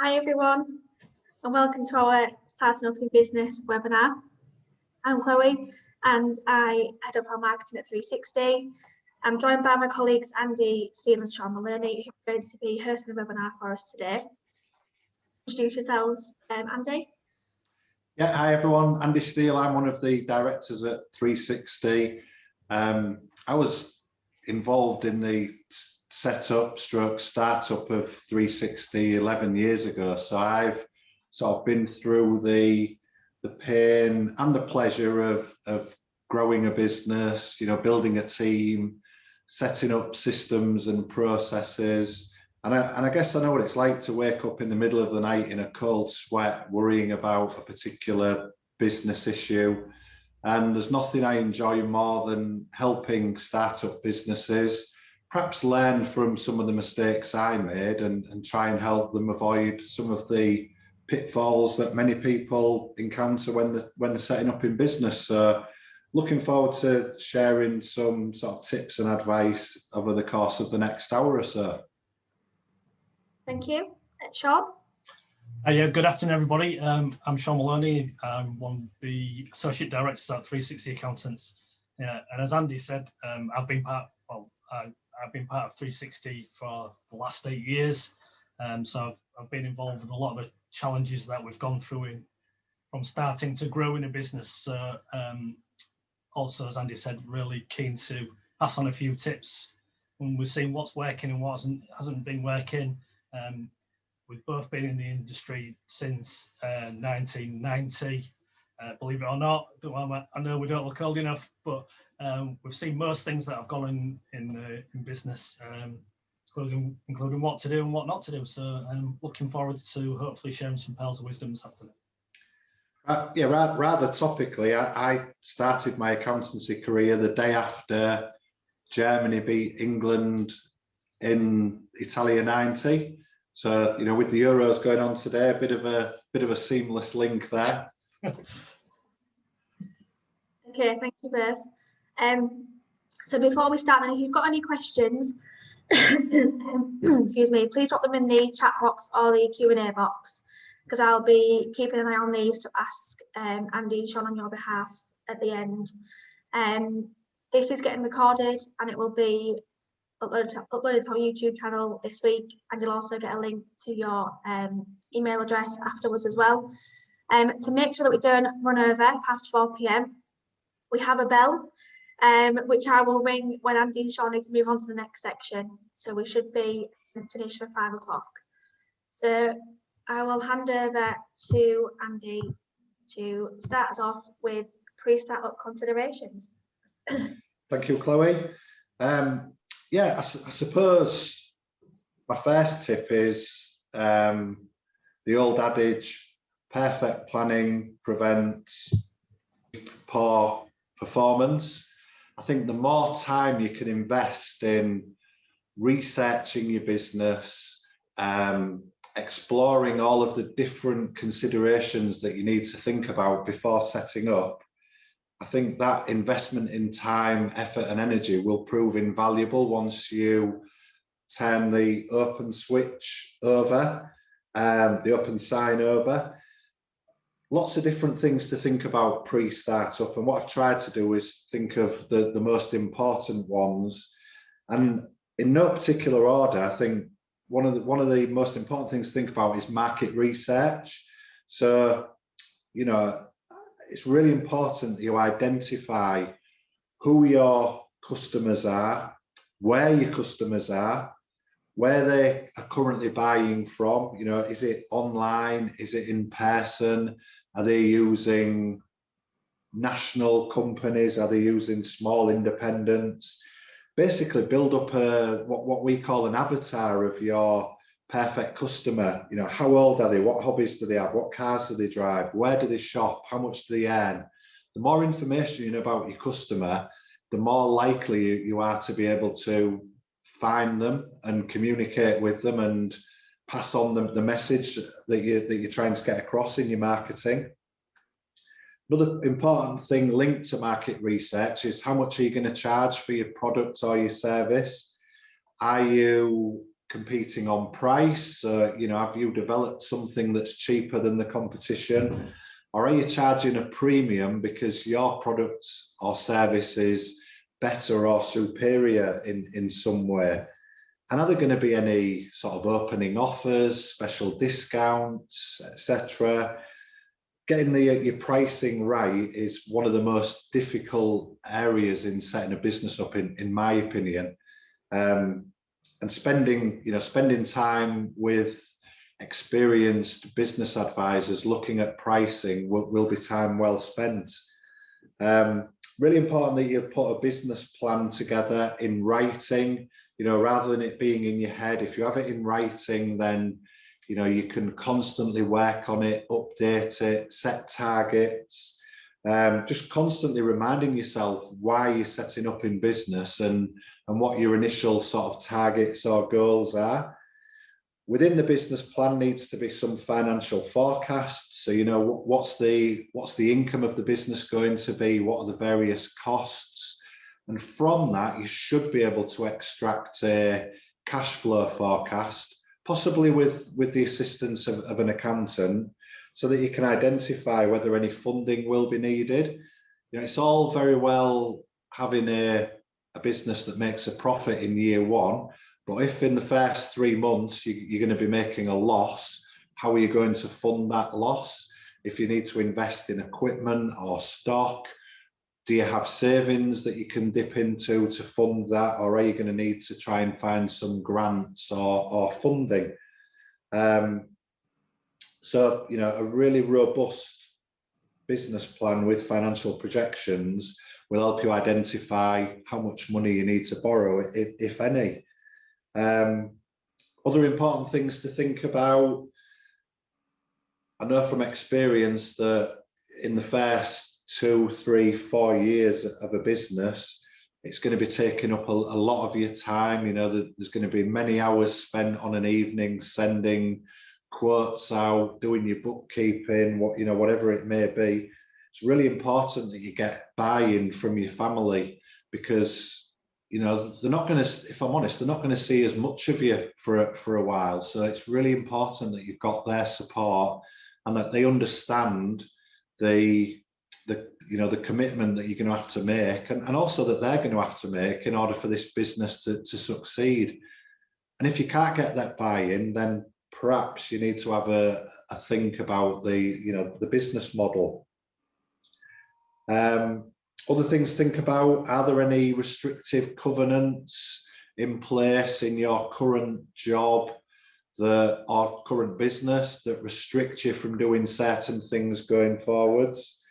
Hi everyone, and welcome to our Starting Up in Business webinar. I'm Chloe and I head up our marketing at 360. I'm joined by my colleagues Andy, Steele and Maloney, who are going to be hosting the webinar for us today. Introduce yourselves, Andy. Yeah, hi everyone, Andy Steele. I'm one of the directors at 360. I was involved in the setup stroke startup of 360 11 years ago, so I've sort of been through the pain and the pleasure of growing a business, building a team, setting up systems and processes. And I guess I know what it's like to wake up in the middle of the night in a cold sweat, worrying about a particular business issue. And there's nothing I enjoy more than helping startup businesses, perhaps learn from some of the mistakes I made and try and help them avoid some of the pitfalls that many people encounter when they're setting up in business. So looking forward to sharing some sort of tips and advice over the course of the next hour or so. Thank you. Sean? Yeah, good afternoon, everybody. I'm Sean Maloney. I'm one of the associate directors at 360 Accountants. And as Andy said, I've been part of 360 for the last 8 years. So I've been involved with a lot of the challenges that we've gone through from starting to growing a business. Also, as Andy said, really keen to pass on a few tips when we're seeing what's working and what hasn't been working. We've both been in the industry since 1990. Believe it or not, I know we don't look old enough, but we've seen most things that have gone in business, including what to do and what not to do. So I'm looking forward to hopefully sharing some pearls of wisdom this afternoon. Yeah, rather topically, I started my accountancy career the day after Germany beat England in Italia 90. So, with the Euros going on today, a bit of a seamless link there. Okay, thank you both. So before we start, if you've got any questions, excuse me, please drop them in the chat box or the Q&A box, because I'll be keeping an eye on these to ask Andy and Sean on your behalf at the end. This is getting recorded and it will be uploaded to our YouTube channel this week, and you'll also get a link to your email address afterwards as well. To make sure that we don't run over past 4 p.m, we have a bell which I will ring when Andy and Sean need to move on to the next section. So we should be finished for 5 o'clock. So I will hand over to Andy to start us off with pre-startup considerations. Thank you, Chloe. Yeah, I suppose my first tip is the old adage, perfect planning prevents poor performance. I think the more time you can invest in researching your business, exploring all of the different considerations that you need to think about before setting up, I think that investment in time, effort and energy will prove invaluable once you turn the open switch over, the open sign over. Lots of different things to think about pre-startup, and what I've tried to do is think of the most important ones, and in no particular order. I think one of the most important things to think about is market research. So, it's really important that you identify who your customers are, where your customers are, where they are currently buying from. Is it online? Is it in person? Are they using national companies? Are they using small independents? Basically build up what we call an avatar of your perfect customer. How old are they? What hobbies do they have? What cars do they drive? Where do they shop? How much do they earn? The more information you know about your customer, the more likely you are to be able to find them and communicate with them and pass on the message that you're trying to get across in your marketing. Another important thing linked to market research is how much are you going to charge for your product or your service? Are you competing on price? You know, have you developed something that's cheaper than the competition? Or are you charging a premium because your product or service is better or superior in some way? And are there going to be any sort of opening offers, special discounts, etc.? Getting your pricing right is one of the most difficult areas in setting a business up, in my opinion. And spending time with experienced business advisors looking at pricing will be time well spent. Really important that you put a business plan together in writing, you know, rather than it being in your head. If you have it in writing, then you know you can constantly work on it, update it, set targets, just constantly reminding yourself why you're setting up in business and what your initial sort of targets or goals are. Within the business plan needs to be some financial forecasts. So, you know, what's the income of the business going to be? What are the various costs? And from that, you should be able to extract a cash flow forecast, possibly with the assistance of an accountant, so that you can identify whether any funding will be needed. You know, it's all very well having a business that makes a profit in year one, but if in the first 3 months you're going to be making a loss, how are you going to fund that loss? If you need to invest in equipment or stock, do you have savings that you can dip into to fund that, or are you going to need to try and find some grants or funding? So, you know, a really robust business plan with financial projections will help you identify how much money you need to borrow, if any. Other important things to think about. I know from experience that in the first 2, 3, 4 years of a business, it's going to be taking up a lot of your time. You know, there's going to be many hours spent on an evening sending quotes out, doing your bookkeeping, whatever it may be. It's really important that you get buy-in from your family, because you know they're not going to, if I'm honest, they're not going to see as much of you for a while. So it's really important that you've got their support and that they understand the commitment that you're going to have to make, and also that they're going to have to make in order for this business to succeed. And if you can't get that buy-in, then perhaps you need to have a think about the business model. Other things to think about: are there any restrictive covenants in place in your current job or current business that restrict you from doing certain things going forwards?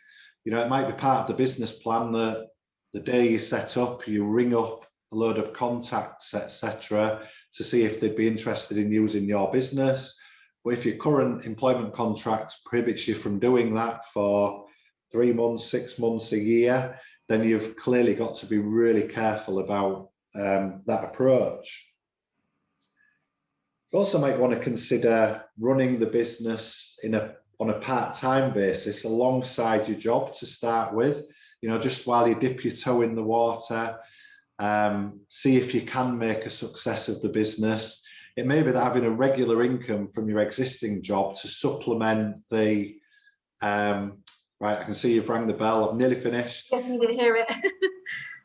You know, it might be part of the business plan that the day you set up, you ring up a load of contacts, etc., to see if they'd be interested in using your business. But if your current employment contract prohibits you from doing that for 3 months, 6 months, a year, then you've clearly got to be really careful about that approach. You also might want to consider running the business on a part-time basis alongside your job to start with, you know, just while you dip your toe in the water, see if you can make a success of the business. It may be that having a regular income from your existing job to supplement the right, I can see you've rang the bell. I've nearly finished. Yes, you didn't hear it.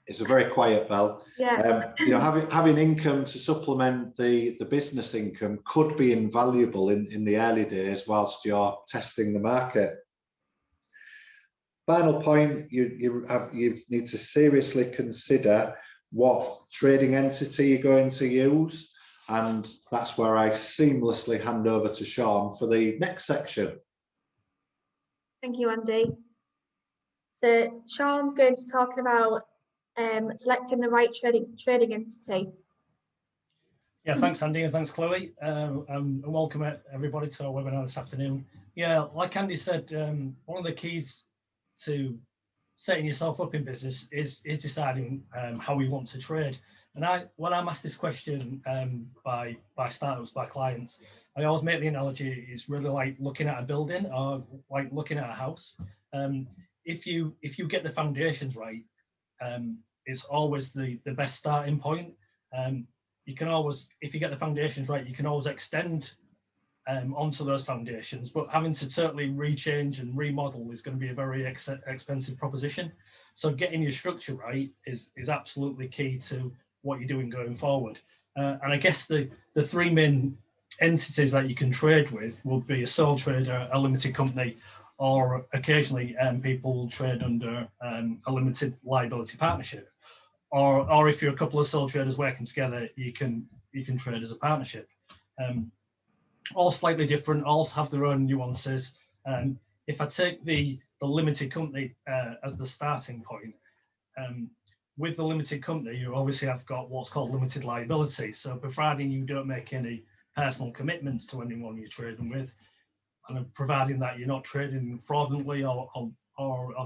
It's a very quiet bell. Yeah. You know, having income to supplement the business income could be invaluable in the early days whilst you're testing the market. Final point: you need to seriously consider what trading entity you're going to use, and that's where I seamlessly hand over to Sean for the next section. Thank you, Andy. So Sean's going to be talking about selecting the right trading entity. Yeah, thanks Andy, and thanks Chloe, and welcome everybody to our webinar this afternoon. Yeah, like Andy said, one of the keys to setting yourself up in business is deciding how we want to trade. And when I'm asked this question by startups, by clients, I always make the analogy it's really like looking at a building or like looking at a house. If you get the foundations right, it's always the best starting point. you can always, if you get the foundations right, you can always extend onto those foundations, but having to totally rechange and remodel is going to be a very expensive proposition. So getting your structure right is absolutely key to what you're doing going forward. And I guess the three main entities that you can trade with would be a sole trader, a limited company, or occasionally people trade under a limited liability partnership. Or if you're a couple of sole traders working together, you can trade as a partnership. All slightly different, all have their own nuances. If I take the limited company as the starting point, with the limited company, you obviously have got what's called limited liability. So providing you don't make any personal commitments to anyone you're trading with, and providing that you're not trading fraudulently or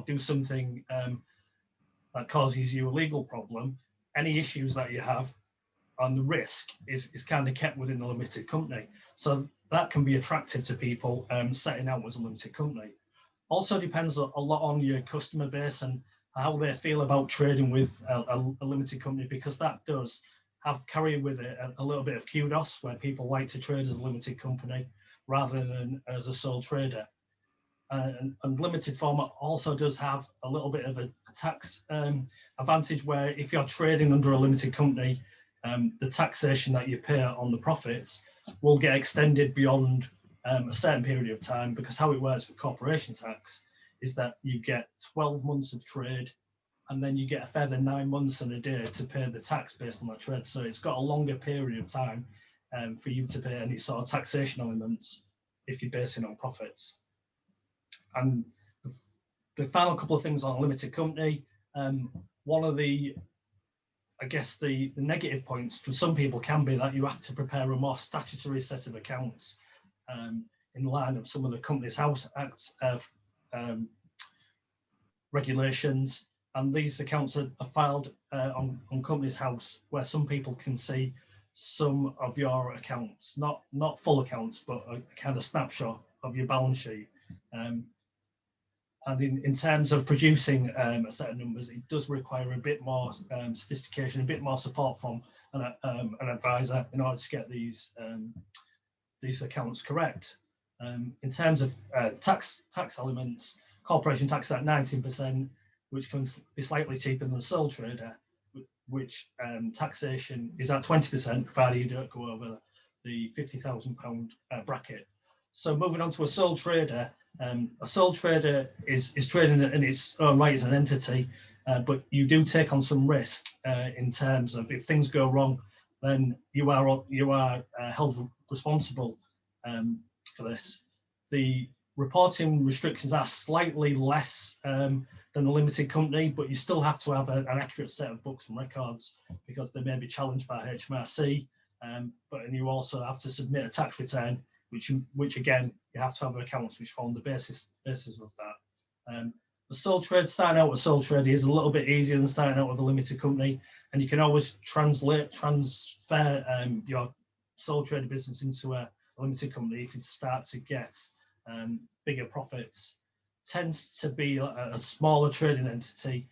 do something that causes you a legal problem, any issues that you have on the risk is kind of kept within the limited company. So that can be attractive to people setting out as a limited company. Also depends a lot on your customer base and how they feel about trading with a limited company, because that does carry with it a little bit of kudos, where people like to trade as a limited company rather than as a sole trader. And limited format also does have a little bit of a tax advantage, where if you're trading under a limited company, the taxation that you pay on the profits will get extended beyond a certain period of time, because how it works with corporation tax is that you get 12 months of trade, and then you get a further 9 months and a day to pay the tax based on that trade. So it's got a longer period of time for you to pay any sort of taxation elements if you're basing on profits. And the final couple of things on a limited company, one of the, I guess the negative points for some people can be that you have to prepare a more statutory set of accounts in line of some of the Companies House Act regulations, and these accounts are filed on Companies House, where some people can see some of your accounts, not full accounts, but a kind of snapshot of your balance sheet. And in terms of producing a set of numbers, it does require a bit more sophistication, a bit more support from an advisor in order to get these accounts correct. In terms of tax elements, corporation tax at 19%, which can be slightly cheaper than the sole trader, which taxation is at 20%, provided you don't go over the £50,000 bracket. So moving on to a sole trader is trading in its own right as an entity, but you do take on some risk in terms of if things go wrong, then you are held responsible for this. The reporting restrictions are slightly less than the limited company, but you still have to have an accurate set of books and records, because they may be challenged by HMRC, and you also have to submit a tax return, which again, you have to have accounts which form the basis of that. The sole trade, starting out with sole trade is a little bit easier than starting out with a limited company, and you can always transfer your sole trader business into a limited company if you start to get bigger profits. Tends to be a smaller trading entity,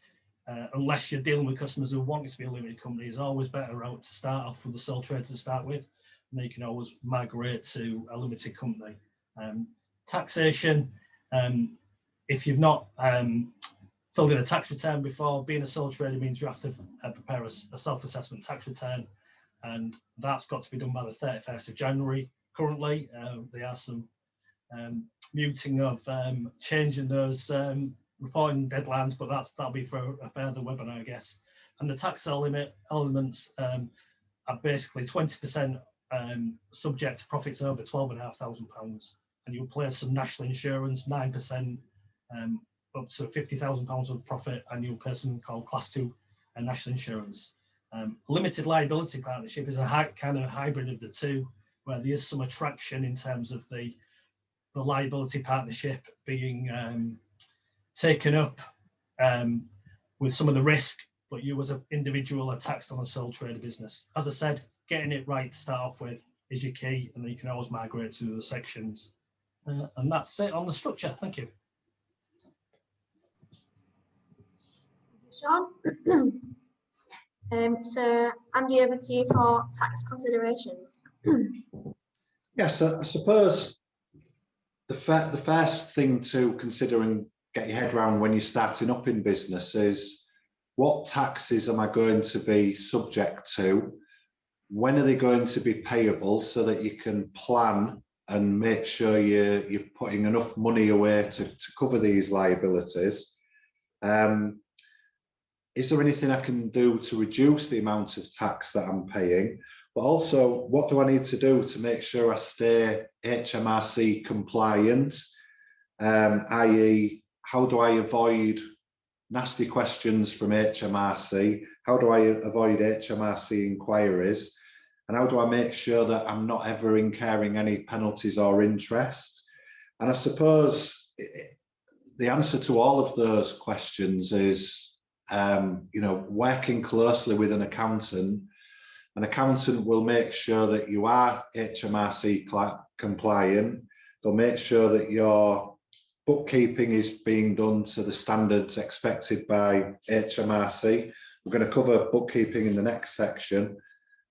unless you're dealing with customers who want it to be a limited company. Is always better out to start off with a sole trader to start with, and then you can always migrate to a limited company. Taxation, if you've not filled in a tax return before, being a sole trader means you have to prepare a self-assessment tax return, and that's got to be done by the 31st of January. Currently, there are some muting of changing those reporting deadlines, but that'll be for a further webinar, I guess. And the tax elements are basically 20% subject to profits over £12,500, and you'll pay some national insurance, 9% up to £50,000 of profit, and you'll pay something called Class 2 national insurance. Limited liability partnership is a kind of hybrid of the two, where there is some attraction in terms of the liability partnership being taken up with some of the risk, but you as an individual are taxed on a sole trader business. As I said, getting it right to start off with is your key, and then you can always migrate to the sections. And that's it on the structure. Thank you. Sean. So Andy, over to you for tax considerations. Yes, I suppose the first thing to consider and get your head around when you're starting up in business is, what taxes am I going to be subject to? When are they going to be payable, so that you can plan and make sure you're putting enough money away to cover these liabilities? Is there anything I can do to reduce the amount of tax that I'm paying? But also, what do I need to do to make sure I stay HMRC compliant? I.e., how do I avoid nasty questions from HMRC? How do I avoid HMRC inquiries? And how do I make sure that I'm not ever incurring any penalties or interest? And I suppose the answer to all of those questions is, working closely with an accountant. An accountant will make sure that you are HMRC compliant. They'll make sure that your bookkeeping is being done to the standards expected by HMRC. We're going to cover bookkeeping in the next section.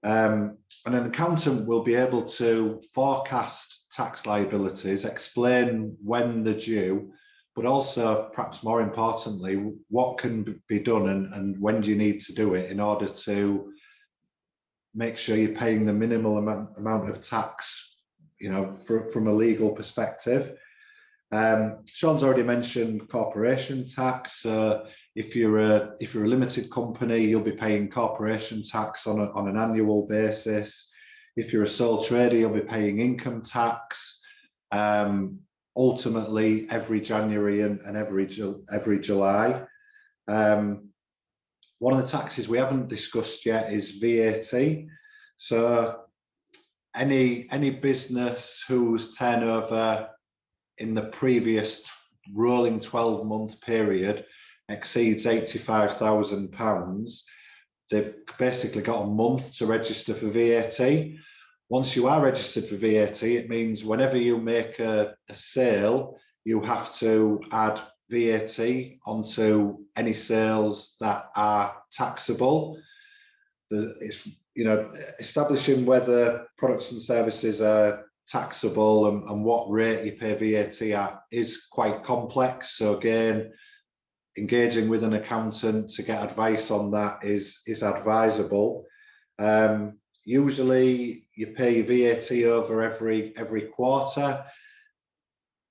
And an accountant will be able to forecast tax liabilities, explain when they're due, but also, perhaps more importantly, what can be done and when do you need to do it in order to make sure you're paying the minimal amount of tax, from a legal perspective. Sean's already mentioned corporation tax. If you're a limited company, you'll be paying corporation tax on an annual basis. If you're a sole trader, you'll be paying income tax. Ultimately, every January and every July. One of the taxes we haven't discussed yet is VAT. So any business whose turnover in the previous rolling 12-month period exceeds £85,000, they've basically got a month to register for VAT. Once you are registered for VAT, it means whenever you make a sale, you have to add VAT onto any sales that are taxable. It's, establishing whether products and services are taxable and what rate you pay VAT at is quite complex. So again, engaging with an accountant to get advice on that is advisable. Usually you pay VAT over every quarter.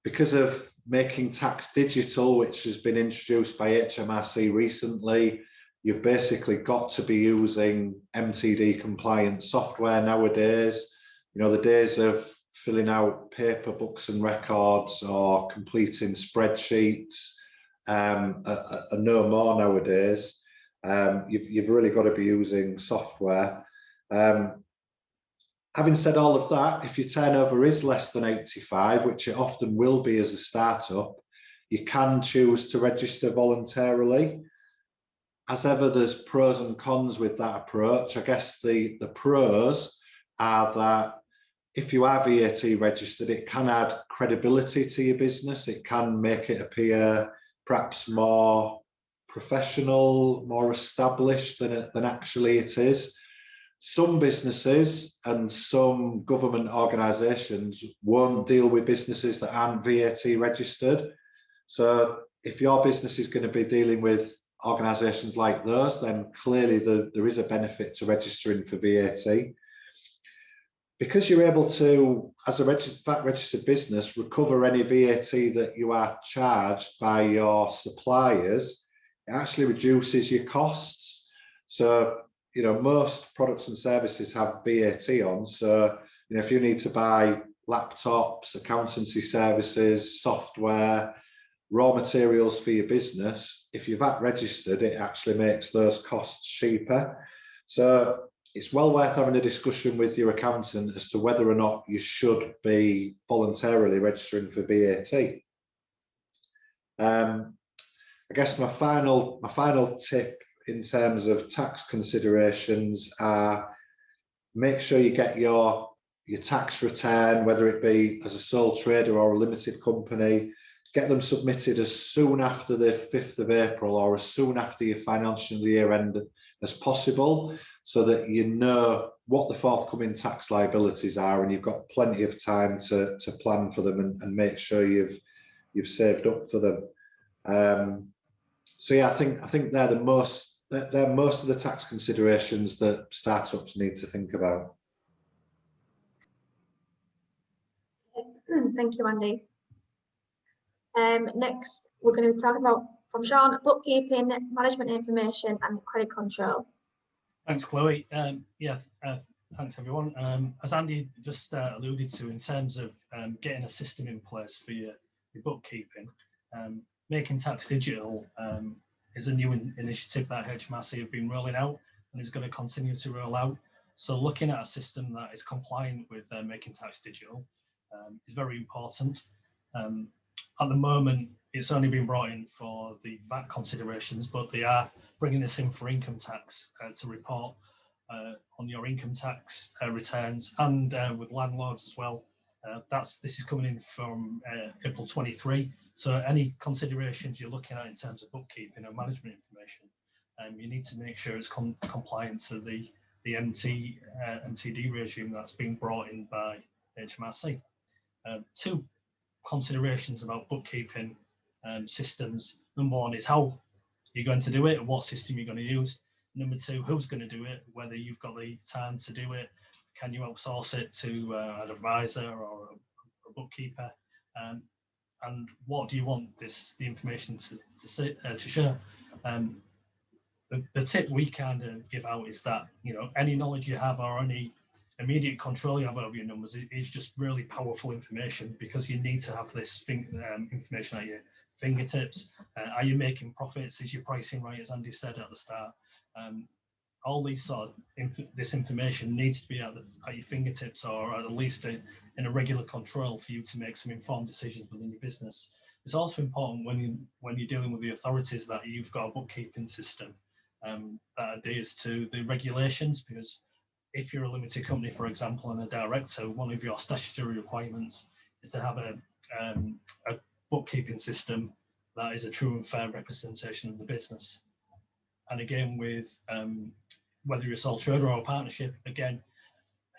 Because of making tax digital, which has been introduced by HMRC recently, you've basically got to be using MTD compliant software nowadays. The days of filling out paper books and records or completing spreadsheets are no more nowadays. You've really got to be using software. Having said all of that, if your turnover is less than 85, which it often will be as a startup, you can choose to register voluntarily. As ever, there's pros and cons with that approach. I guess the pros are that if you are VAT registered, it can add credibility to your business. It can make it appear perhaps more professional, more established than actually it is. Some businesses and some government organisations won't deal with businesses that aren't VAT registered. So if your business is going to be dealing with organisations like those, then clearly there is a benefit to registering for VAT. Because you're able to, as a VAT registered business, recover any VAT that you are charged by your suppliers, it actually reduces your costs. So most products and services have VAT on. So, if you need to buy laptops, accountancy services, software, raw materials for your business, if you're VAT registered, it actually makes those costs cheaper. So it's well worth having a discussion with your accountant as to whether or not you should be voluntarily registering for VAT. I guess my final tip in terms of tax considerations are, make sure you get your tax return, whether it be as a sole trader or a limited company, get them submitted as soon after the 5th of April or as soon after your financial year end as possible, so that you know what the forthcoming tax liabilities are, and you've got plenty of time to plan for them and make sure you've saved up for them. So yeah, I think they're most of the tax considerations that startups need to think about. Thank you, Andy. Next, we're going to be talking about, from Sean, bookkeeping, management information and credit control. Thanks, Chloe. Thanks everyone. As Andy just alluded to, in terms of getting a system in place for your bookkeeping, making tax digital is a new initiative that HMRC have been rolling out and is going to continue to roll out. So looking at a system that is compliant with making tax digital is very important. At the moment, it's only been brought in for the VAT considerations, but they are bringing this in for income tax to report on your income tax returns, and with landlords as well. This is coming in from April 23. So any considerations you're looking at in terms of bookkeeping and management information, you need to make sure it's compliant to the MTD regime that's been brought in by HMRC. Two considerations about bookkeeping systems. Number one is how you're going to do it and what system you're going to use. Number two, who's going to do it, whether you've got the time to do it, can you outsource it to an advisor or a bookkeeper, and what do you want the information to show. The tip we kind of give out is that, you know, any knowledge you have or any immediate control you have over your numbers is just really powerful information, because you need to have this information at your fingertips. Are you making profits? Is your pricing right, as Andy said at the start? All these sort of this information needs to be at your fingertips, or at least in a regular control for you to make some informed decisions within your business. It's also important when you're dealing with the authorities that you've got a bookkeeping system that adheres to the regulations, because if you're a limited company, for example, and a director, one of your statutory requirements is to have a bookkeeping system that is a true and fair representation of the business. And again, with whether you're a sole trader or a partnership, again,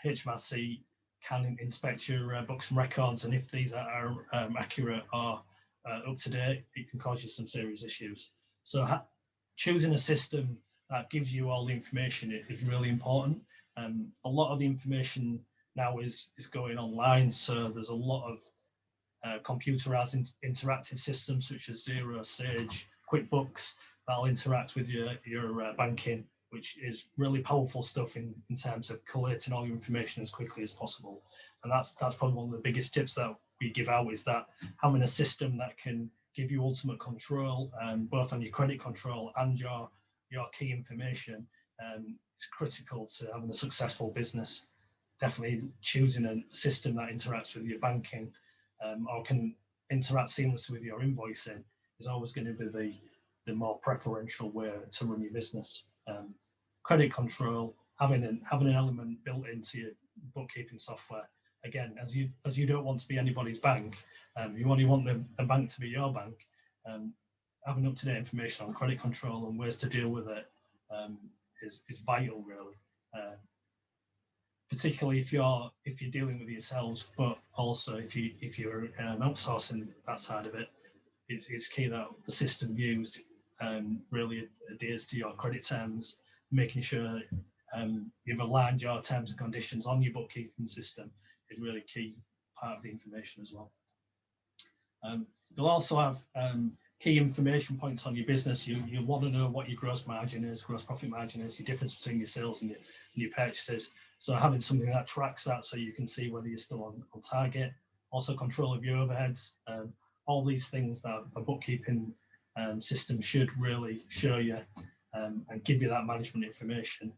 HMRC can inspect your books and records, and if these are accurate or up to date, it can cause you some serious issues. So choosing a system that gives you all the information is really important. A lot of the information now is going online, so there's a lot of computerized interactive systems such as Xero, Sage, QuickBooks that'll interact with your banking, which is really powerful stuff in terms of collating all your information as quickly as possible. And that's probably one of the biggest tips that we give out, is that having a system that can give you ultimate control, both on your credit control and your key information, is critical to having a successful business. Definitely choosing a system that interacts with your banking or can interact seamlessly with your invoicing is always going to be the more preferential way to run your business. Credit control, having an element built into your bookkeeping software. Again, as you don't want to be anybody's bank, you only want the bank to be your bank. Having up-to-date information on credit control and ways to deal with it is vital, really. Particularly if you're dealing with yourselves, but also if you're outsourcing that side of it, it's key that the system used really adheres to your credit terms, making sure you've aligned your terms and conditions on your bookkeeping system is really key part of the information as well. You'll also have key information points on your business. You want to know what your gross margin is, gross profit margin is, your difference between your sales and your purchases. So having something that tracks that, so you can see whether you're still on target. Also control of your overheads. All these things that a bookkeeping system should really show you and give you that management information.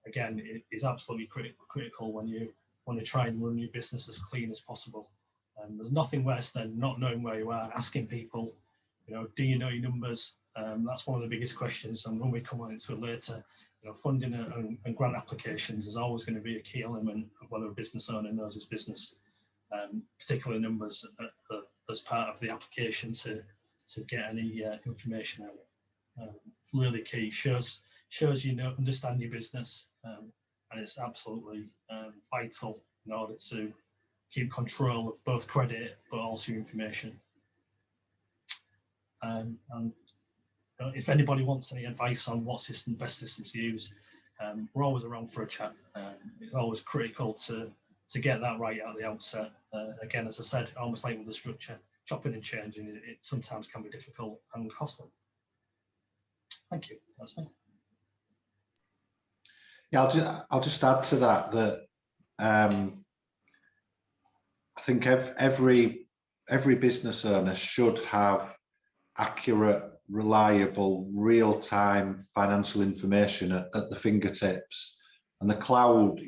Again, it is absolutely critical when you want to try and run your business as clean as possible. There's nothing worse than not knowing where you are, asking people, do you know your numbers? That's one of the biggest questions, and when we come on into it later, funding and grant applications is always going to be a key element of whether a business owner knows his business, particularly numbers as part of the application to get any information out. Really key. Shows shows you understand your business, and it's absolutely vital in order to keep control of both credit but also information. And if anybody wants any advice on what best system to use, we're always around for a chat. It's always critical to get that right at the outset. Again, as I said, almost like with the structure, chopping and changing, it sometimes can be difficult and costly. Thank you. That's me. Yeah, I'll just add to that I think every business owner should have accurate, reliable, real-time financial information at the fingertips, and the cloud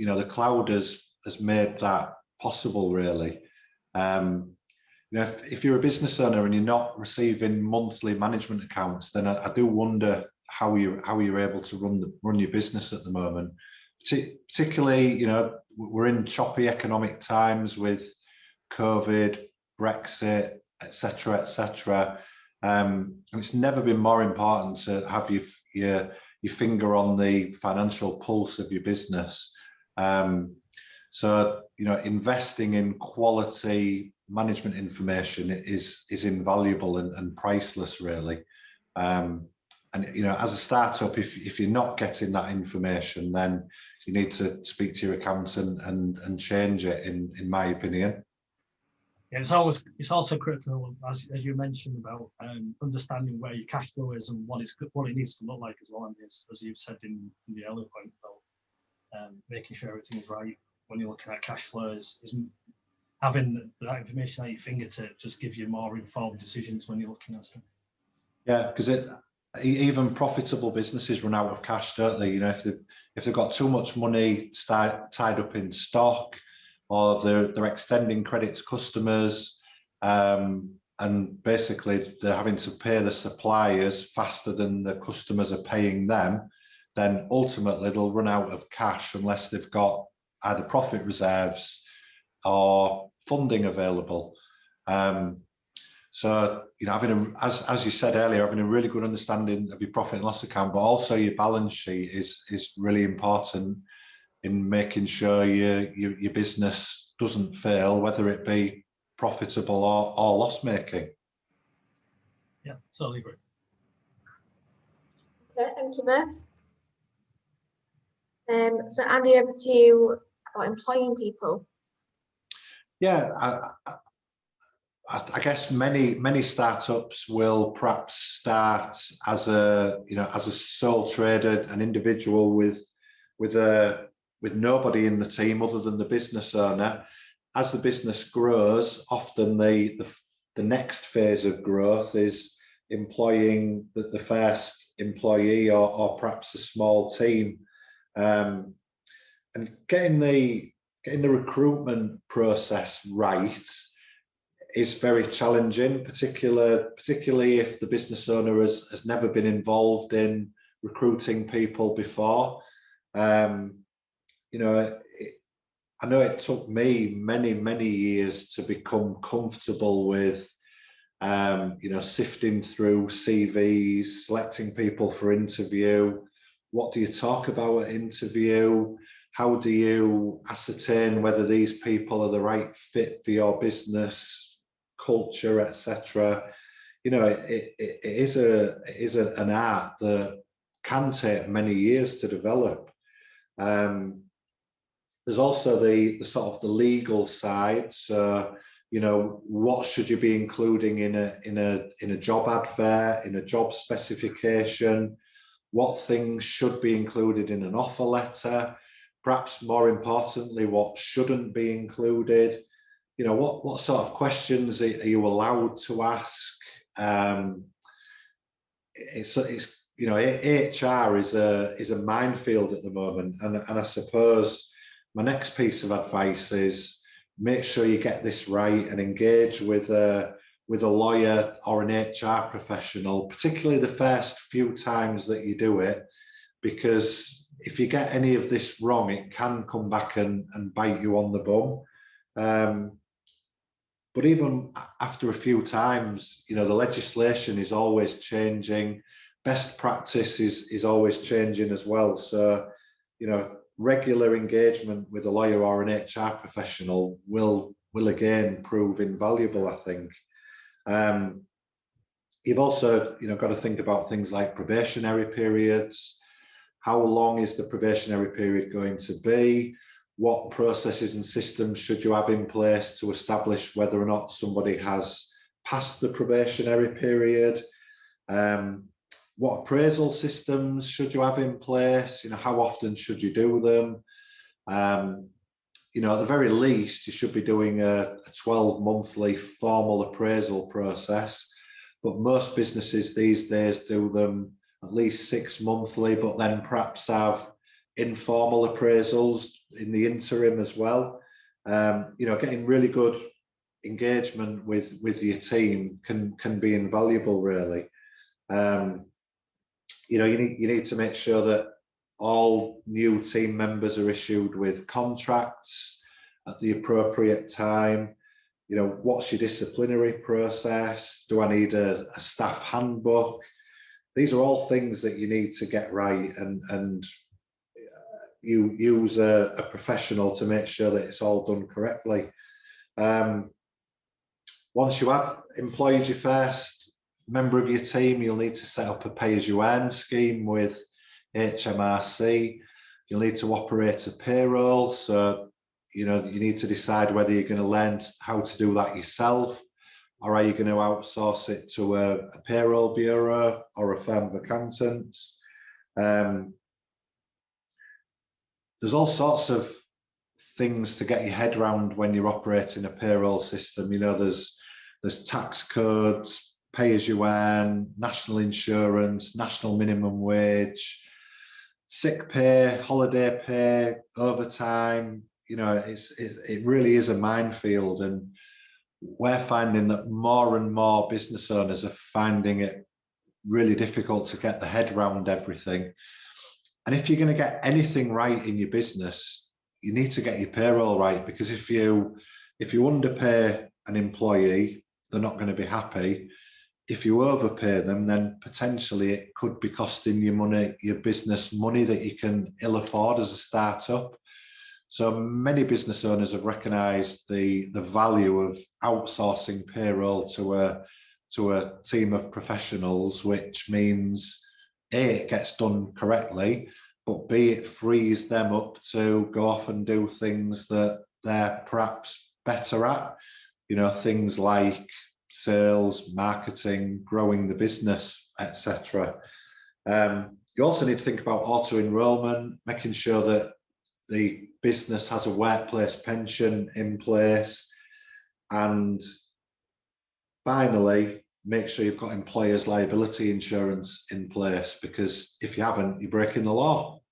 has made that possible, really. If you're a business owner and you're not receiving monthly management accounts, then I do wonder how you're able to run your business at the moment. Particularly, we're in choppy economic times with COVID, Brexit, etc., etc. And it's never been more important to have your finger on the financial pulse of your business. So investing in quality management information is invaluable and priceless, really. And as a startup, if you're not getting that information, then you need to speak to your accountant and change it, in my opinion. Yeah, it's also critical, as you mentioned, about understanding where your cash flow is and what it needs to look like as well. And as you've said in the earlier point, about making sure everything's right when you're looking at cash flows, is having that information at your fingertips just gives you more informed decisions when you're looking at stuff. Yeah, because even profitable businesses run out of cash, don't they? If they've got too much money tied up in stock, or they're extending credit to customers, and basically they're having to pay the suppliers faster than the customers are paying them, then ultimately they'll run out of cash unless they've got either profit reserves or funding available. So having as you said earlier, having a really good understanding of your profit and loss account, but also your balance sheet is really important in making sure your business doesn't fail, whether it be profitable or loss making. Yeah, totally agree. Okay, thank you both. So Andy, over to you about employing people. Yeah, I guess many startups will perhaps start as a sole trader, an individual with nobody in the team other than the business owner. As the business grows, often the next phase of growth is employing the first employee or perhaps a small team, and getting the recruitment process right is very challenging, particularly if the business owner has never been involved in recruiting people before. I know it took me many years to become comfortable with sifting through CVs, selecting people for interview. What do you talk about at interview? How do you ascertain whether these people are the right fit for your business culture, etc.? It is an art that can take many years to develop. There's also the sort of the legal side. So, what should you be including in a job advert, in a job specification? What things should be included in an offer letter? Perhaps more importantly, what shouldn't be included? What sort of questions are you allowed to ask? HR is a minefield at the moment, and I suppose my next piece of advice is make sure you get this right and engage with a lawyer or an HR professional, particularly the first few times that you do it, because if you get any of this wrong, it can come back and bite you on the bum. But even after a few times, the legislation is always changing. best practice is always changing as well. So, regular engagement with a lawyer or an HR professional will again prove invaluable, I think. You've also, got to think about things like probationary periods. How long is the probationary period going to be? What processes and systems should you have in place to establish whether or not somebody has passed the probationary period? What appraisal systems should you have in place? How often should you do them? At the very least, you should be doing a 12-monthly formal appraisal process, but most businesses these days do them at least 6 monthly, but then perhaps have informal appraisals in the interim as well. Getting really good engagement with your team can be invaluable, really. You need to make sure that all new team members are issued with contracts at the appropriate time. What's your disciplinary process? Do I need a staff handbook? These are all things that you need to get right, and you use a professional to make sure that it's all done correctly. Once you have employed your first member of your team, you'll need to set up a pay-as-you-earn scheme with HMRC. You'll need to operate a payroll. So, you need to decide whether you're going to learn how to do that yourself, or are you going to outsource it to a payroll bureau or a firm of accountants. There's all sorts of things to get your head around when you're operating a payroll system. There's tax codes, pay-as-you-earn, national insurance, national minimum wage, sick pay, holiday pay, overtime. It really is a minefield, and we're finding that more and more business owners are finding it really difficult to get the head around everything. And if you're going to get anything right in your business, you need to get your payroll right, because if you underpay an employee, they're not going to be happy. If you overpay them, then potentially it could be costing your business money that you can ill afford as a startup. So many business owners have recognised the value of outsourcing payroll to a team of professionals, which means A, it gets done correctly, but B, it frees them up to go off and do things that they're perhaps better at. Things like sales, marketing, growing the business, etc. You also need to think about auto-enrollment, making sure that the business has a workplace pension in place, and finally, make sure you've got employers' liability insurance in place, because if you haven't, you're breaking the law.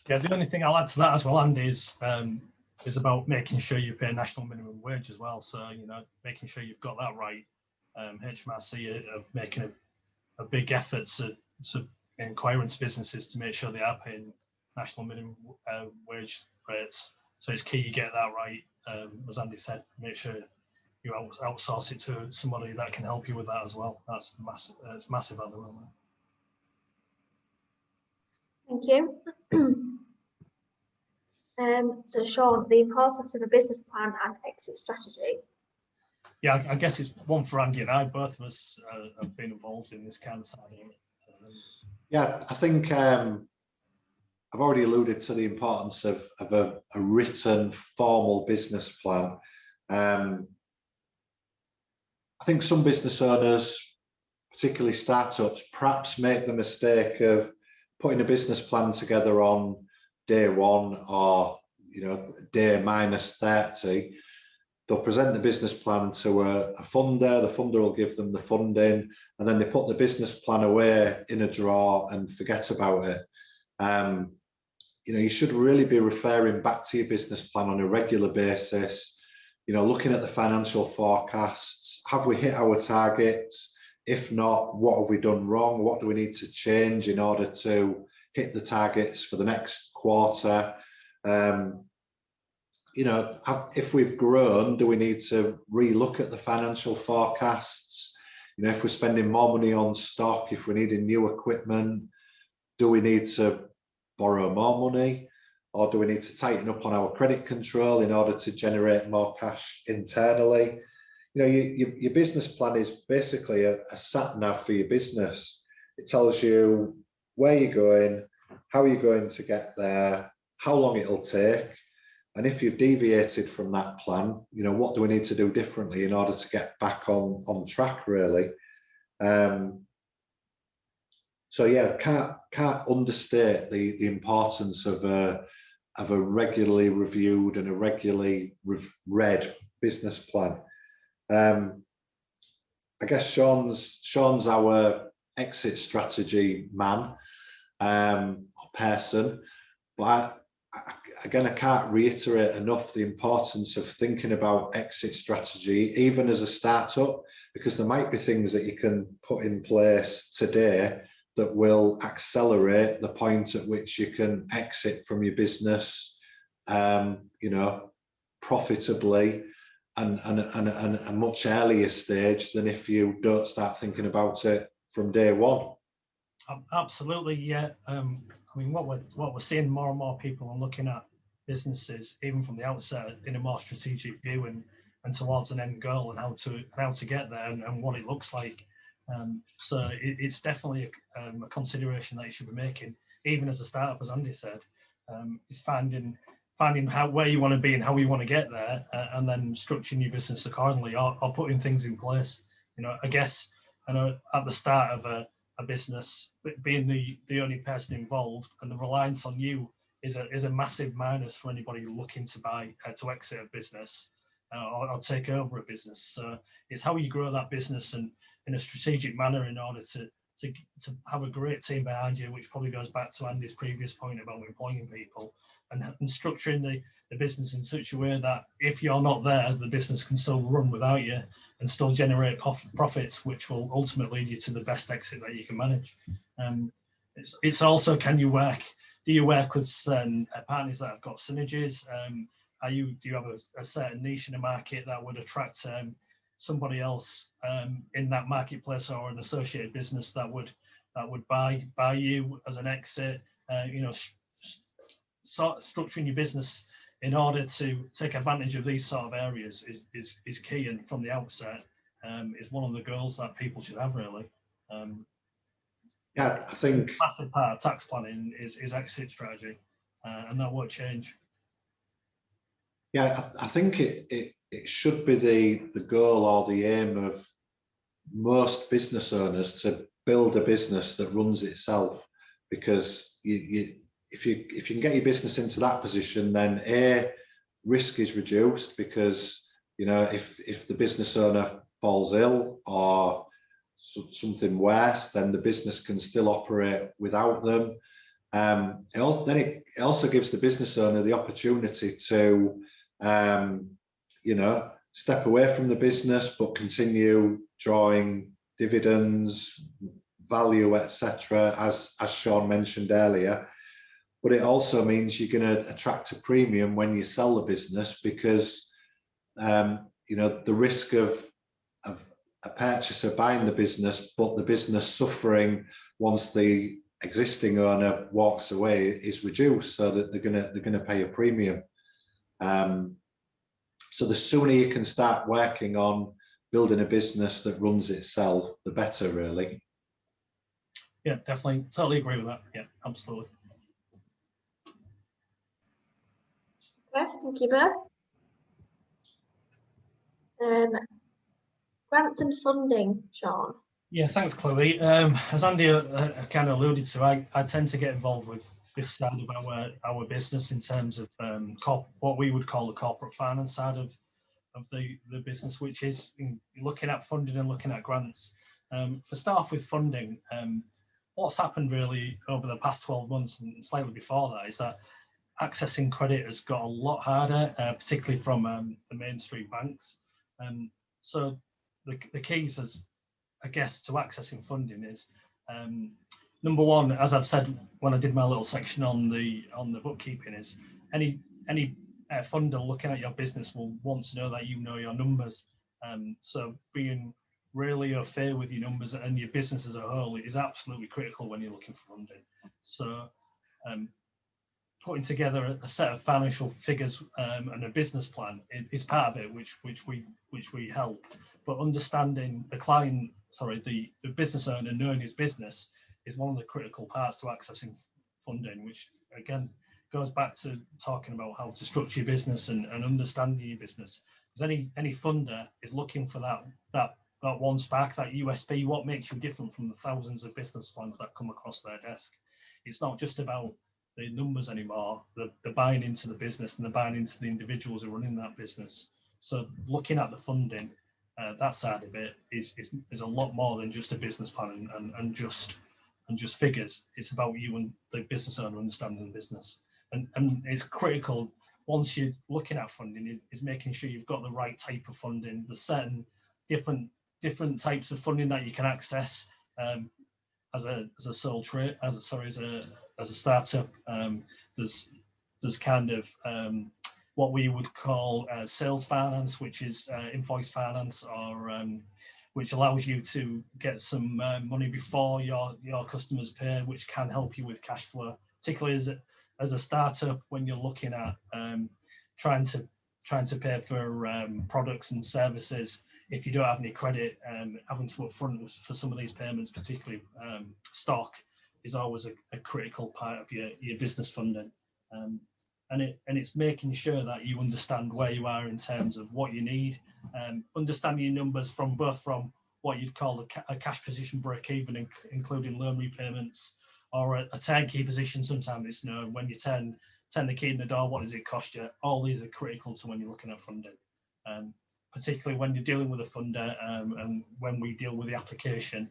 Yeah, the only thing I'll add to that as well, Andy, is about making sure you pay national minimum wage as well. So, making sure you've got that right. HMRC are making a big effort to inquire into businesses to make sure they are paying national minimum wage rates. So it's key you get that right. As Andy said, make sure you outsource it to somebody that can help you with that as well. That's massive. It's massive at the moment. Thank you. So Sean, the importance of a business plan and exit strategy. Yeah, I guess it's one for Andy and I. Both of us have been involved in this kind of side. Yeah, I think I've already alluded to the importance of a written, formal business plan. I think some business owners, particularly startups, perhaps make the mistake of putting a business plan together on day one, or day minus 30. They'll present the business plan to a funder. The funder will give them the funding, and then they put the business plan away in a drawer and forget about it. You should really be referring back to your business plan on a regular basis, looking at the financial forecasts. Have we hit our targets? If not, what have we done wrong? What do we need to change in order to hit the targets for the next quarter? If we've grown, do we need to re-look at the financial forecasts? You know, if we're spending more money on stock, if we're needing new equipment, do we need to borrow more money, or do we need to tighten up on our credit control in order to generate more cash internally? You know, your business plan is basically a sat nav for your business. It tells you where you're going, how you're going to get there, how long it'll take, and if you've deviated from that plan, you know, what do we need to do differently in order to get back on track, really. So yeah, can't understate the importance of a regularly reviewed and a regularly read business plan. I guess Sean's our exit strategy man, or person, but again, I can't reiterate enough the importance of thinking about exit strategy, even as a startup, because there might be things that you can put in place today that will accelerate the point at which you can exit from your business, you know, profitably and a much earlier stage than if you don't start thinking about it from day one. Absolutely, yeah. I mean, what we're seeing, more and more people are looking at businesses, even from the outset, in a more strategic view and towards an end goal, and how to get there and what it looks like. So it's definitely a consideration that you should be making, even as a startup, as Andy said. Is finding where you want to be and how you want to get there, and then structuring your business accordingly, or putting things in place. You know, I guess, I know at the start of a business, being the only person involved and the reliance on you is a massive minus for anybody looking to exit a business or take over a business. So it's how you grow that business and in a strategic manner in order to have a great team behind you, which probably goes back to Andy's previous point about employing people and structuring the business in such a way that if you're not there, the business can still run without you and still generate profits, which will ultimately lead you to the best exit that you can manage. It's also, do you work with certain partners that have got synergies? Do you have a certain niche in the market that would attract somebody else in that marketplace, or an associated business that would buy you as an exit? You know, structuring your business in order to take advantage of these sort of areas is key, and from the outset is one of the goals that people should have, really. Yeah, I think a massive part of tax planning is exit strategy, and that won't change. Yeah, I think it should be the goal or the aim of most business owners to build a business that runs itself, because if you can get your business into that position, then risk is reduced, because you know, if the business owner falls ill or something worse, then the business can still operate without them. It also gives the business owner the opportunity to you know, step away from the business but continue drawing dividends, value, etc., as Sean mentioned earlier. But it also means you're going to attract a premium when you sell the business, because you know, the risk of a purchaser buying the business but the business suffering once the existing owner walks away is reduced, so that they're going to pay a premium. So the sooner you can start working on building a business that runs itself, the better, really. Yeah, definitely, totally agree with that. Yeah, absolutely. Okay, thank you both. Grants and funding, Sean. Yeah, thanks, Chloe. As Andy kind of alluded to, I tend to get involved with this side of our business in terms of what we would call the corporate finance side of the business, which is looking at funding and looking at grants. For start with funding, what's happened really over the past 12 months and slightly before that is that accessing credit has got a lot harder, particularly from the mainstream banks. So the keys, as I guess, to accessing funding is number one, as I've said when I did my little section on the bookkeeping, is any funder looking at your business will want to know that you know your numbers. So being really au fait with your numbers and your business as a whole is absolutely critical when you're looking for funding. So putting together a set of financial figures and a business plan is part of it, which we help. But understanding the client, the business owner knowing his business is one of the critical parts to accessing funding, which again goes back to talking about how to structure your business and understanding your business. Because any funder is looking for that one spark, that USP, what makes you different from the thousands of business plans that come across their desk. It's not just about the numbers anymore. They're buying into the business and they're buying into the individuals who are running that business. So looking at the funding, that side of it is a lot more than just a business plan and just figures. It's about you and the business owner understanding the business. And it's critical once you're looking at funding is making sure you've got the right type of funding. There's certain different types of funding that you can access as a sole trade, as a startup. There's kind of what we would call sales finance, which is invoice finance, or which allows you to get some money before your customers pay, which can help you with cash flow, particularly as a startup when you're looking at trying to pay for products and services. If you don't have any credit, having to upfront for some of these payments, particularly stock, is always a critical part of your business funding. And it's making sure that you understand where you are in terms of what you need, understanding your numbers from what you'd call a cash position break even, including loan repayments, or a turnkey position. Sometimes it's when you turn the key in the door, what does it cost you? All these are critical to when you're looking at funding, particularly when you're dealing with a funder, and when we deal with the application.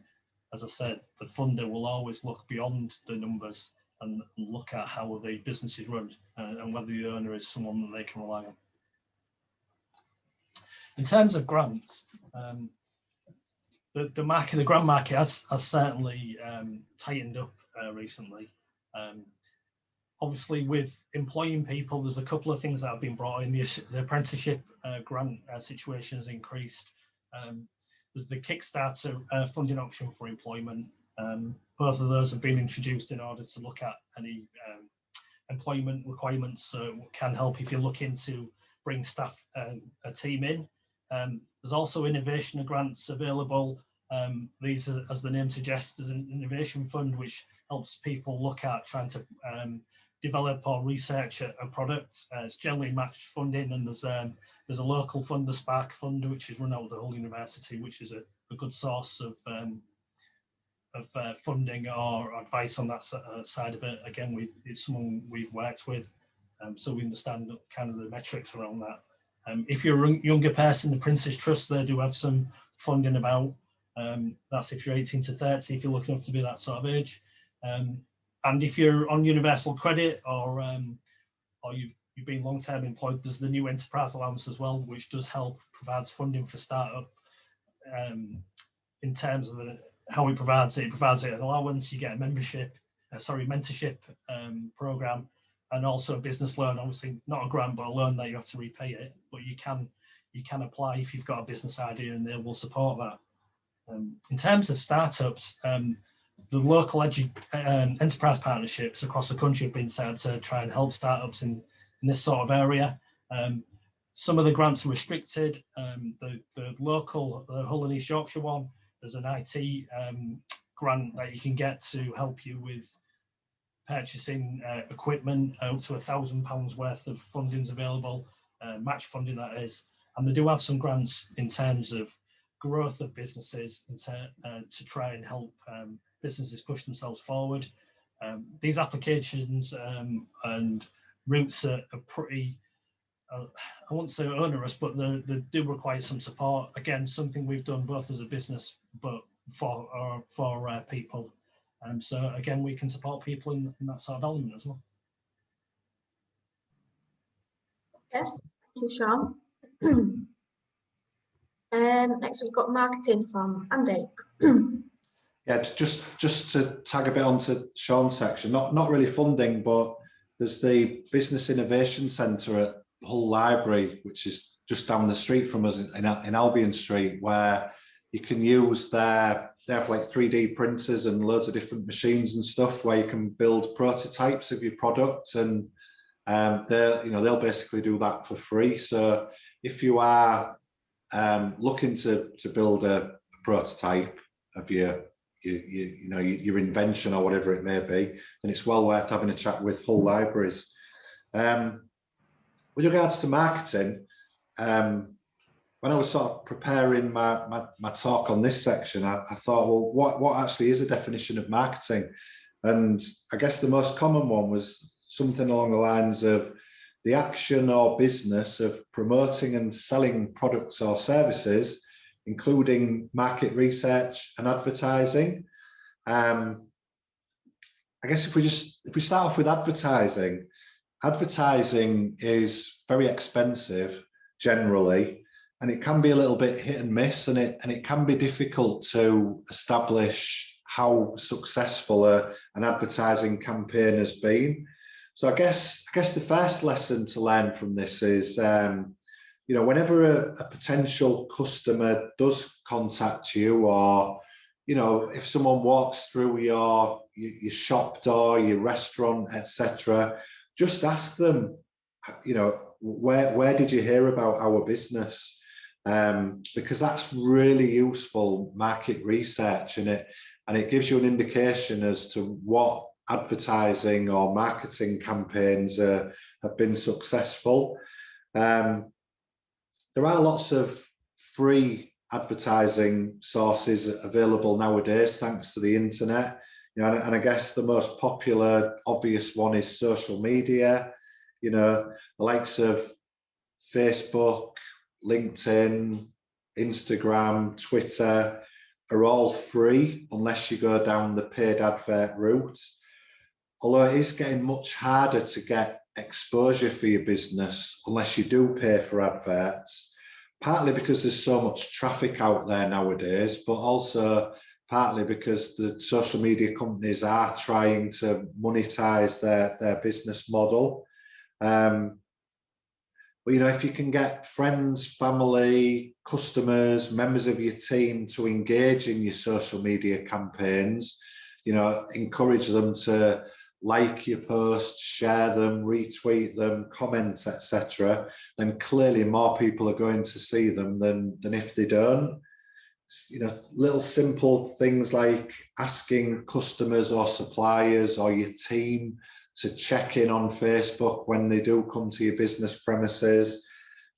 As I said, the funder will always look beyond the numbers and look at how the business is run and whether the owner is someone that they can rely on. In terms of grants, the grant market has certainly tightened up recently. Obviously, with employing people, there's a couple of things that have been brought in. The apprenticeship grant situation has increased. There's the Kickstarter funding option for employment. Both of those have been introduced in order to look at any employment requirements, so it can help if you're looking to bring staff, a team in. There's also innovation grants available. These are, as the name suggests, there's an innovation fund which helps people look at trying to develop or research a product. It's generally matched funding, and there's a local fund, the Spark Fund, which is run out of the whole university, which is a good source of funding or advice on that side of it. Again, it's someone we've worked with, so we understand kind of the metrics around that. If you're a younger person, the Prince's Trust, they do have some funding about. That's if you're 18 to 30, if you're looking up to be that sort of age. And if you're on universal credit or you've been long-term employed, there's the new enterprise allowance as well, which does help, provides funding for startup. In terms of how it provides an allowance, you get a mentorship program, and also a business loan. Obviously not a grant, but a loan that you have to repay it, but you can apply if you've got a business idea, and they will support that. In terms of startups, the local enterprise partnerships across the country have been set up to try and help startups in this sort of area. Some of the grants are restricted. The local, the Hull and East Yorkshire one, there's an IT grant that you can get to help you with purchasing equipment. Up to £1,000 worth of funding's available, match funding that is. And they do have some grants in terms of growth of businesses to try and help businesses push themselves forward. These applications and routes are pretty, I won't say onerous, but they do require some support. Again, something we've done both as a business, but for people. So again, we can support people in that sort of element as well. Yes, thank you, Sean. Next, we've got marketing from Andy. Yeah, just to tag a bit onto Sean's section, not really funding, but there's the Business Innovation Centre at Hull Library, which is just down the street from us in Albion Street, where You can use they have like 3D printers and loads of different machines and stuff where you can build prototypes of your product, and they'll basically do that for free. So if you are looking to build a prototype of your invention or whatever it may be, then it's well worth having a chat with Hull Libraries. With regards to marketing, when I was sort of preparing my talk on this section, I thought, well, what actually is a definition of marketing? And I guess the most common one was something along the lines of the action or business of promoting and selling products or services, including market research and advertising. I guess if we start off with advertising is very expensive generally, and it can be a little bit hit and miss, and it can be difficult to establish how successful an advertising campaign has been. So I guess the first lesson to learn from this is, whenever a potential customer does contact you, or if someone walks through your shop door, your restaurant, etc., just ask them, where did you hear about our business? Because that's really useful market research, and it gives you an indication as to what advertising or marketing campaigns have been successful. There are lots of free advertising sources available nowadays, thanks to the internet. And I guess the most popular, obvious one is social media. The likes of Facebook, LinkedIn, Instagram, Twitter are all free unless you go down the paid advert route. Although it is getting much harder to get exposure for your business unless you do pay for adverts, partly because there's so much traffic out there nowadays, but also partly because the social media companies are trying to monetize their business model. But if you can get friends, family, customers, members of your team to engage in your social media campaigns, encourage them to like your posts, share them, retweet them, comment, etc., then clearly more people are going to see them than if they don't. Little simple things like asking customers or suppliers or your team to check in on Facebook when they do come to your business premises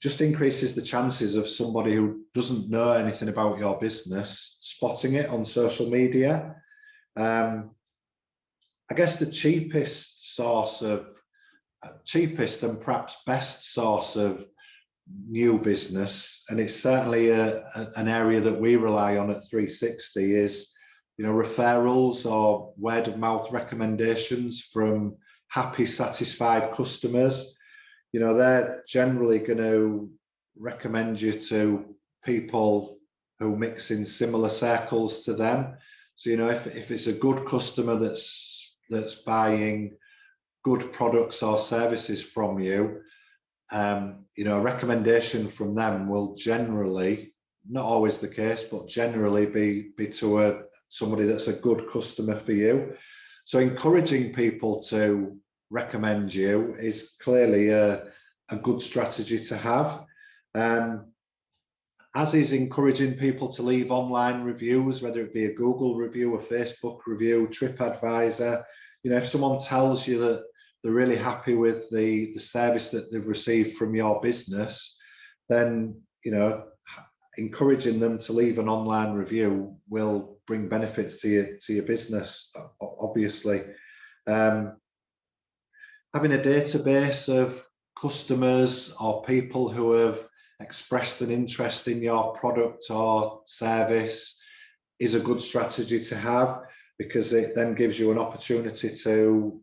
just increases the chances of somebody who doesn't know anything about your business spotting it on social media. I guess the cheapest and perhaps best source of new business, and it's certainly an area that we rely on at 360, is referrals or word of mouth recommendations from happy, satisfied customers. They're generally going to recommend you to people who mix in similar circles to them. So if it's a good customer that's buying good products or services from you, a recommendation from them will generally, not always the case, but generally be to somebody that's a good customer for you. So encouraging people to recommend you is clearly a good strategy to have. As is encouraging people to leave online reviews, whether it be a Google review, a Facebook review, TripAdvisor. If someone tells you that they're really happy with the service that they've received from your business, then encouraging them to leave an online review will bring benefits to your business, obviously. Having a database of customers or people who have expressed an interest in your product or service is a good strategy to have, because it then gives you an opportunity to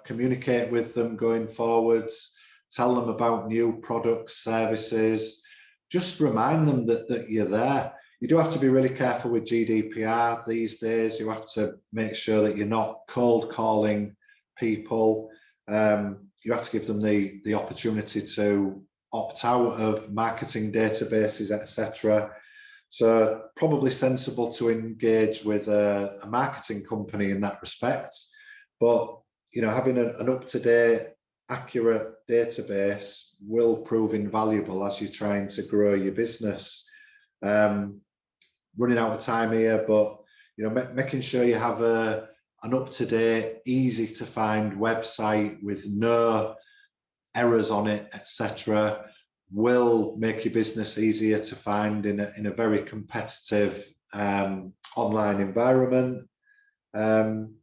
communicate with them going forwards, tell them about new products, services, just remind them that you're there. You do have to be really careful with GDPR these days. You have to make sure that you're not cold calling people. You have to give them the opportunity to opt out of marketing databases, etc. So probably sensible to engage with a marketing company in that respect. But, you know, having an up-to-date, accurate database will prove invaluable as you're trying to grow your business. Running out of time here, but, you know, making sure you have an up-to-date, easy to find website with no errors on it, etc., will make your business easier to find in a very competitive online environment. And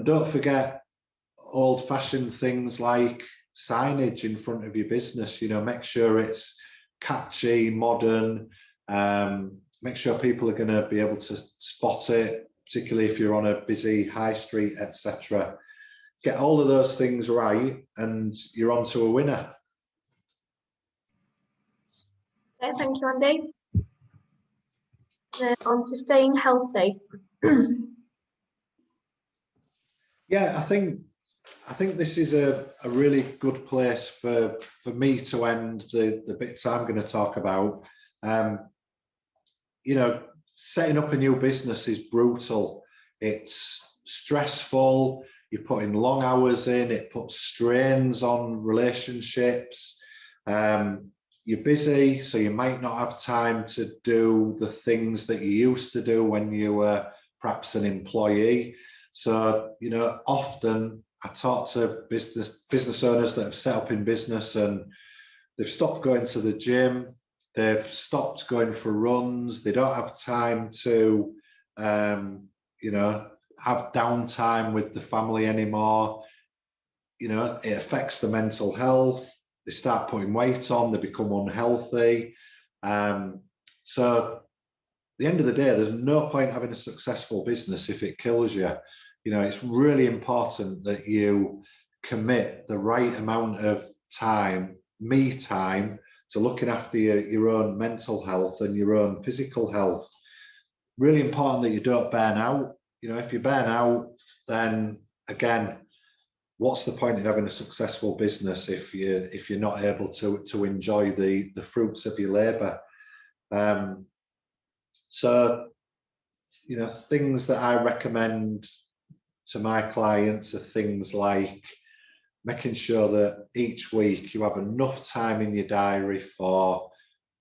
don't forget old-fashioned things like signage in front of your business. You know, make sure it's catchy, modern. Make sure people are going to be able to spot it, particularly if you're on a busy high street, etc. Get all of those things right, and you're on to a winner. Okay, thank you, Andy. Then on to staying healthy. Yeah, I think this is a really good place for me to end the bits I'm going to talk about. You know, setting up a new business is brutal. It's stressful. You're putting long hours in. It puts strains on relationships. You're busy, so you might not have time to do the things that you used to do when you were perhaps an employee. So, you know, often I talk to business owners that have set up in business and they've stopped going to the gym, they've stopped going for runs, they don't have time to, you know, have downtime with the family anymore. You know, it affects the mental health. They start putting weight on, they become unhealthy. So at the end of the day, there's no point having a successful business if it kills you. You know, it's really important that you commit the right amount of time, me time, to looking after your own mental health and your own physical health. Really important that you don't burn out. You know, if you burn out, then again, what's the point in having a successful business if you're not able to enjoy the fruits of your labor? So, you know, things that I recommend to my clients are things like making sure that each week you have enough time in your diary for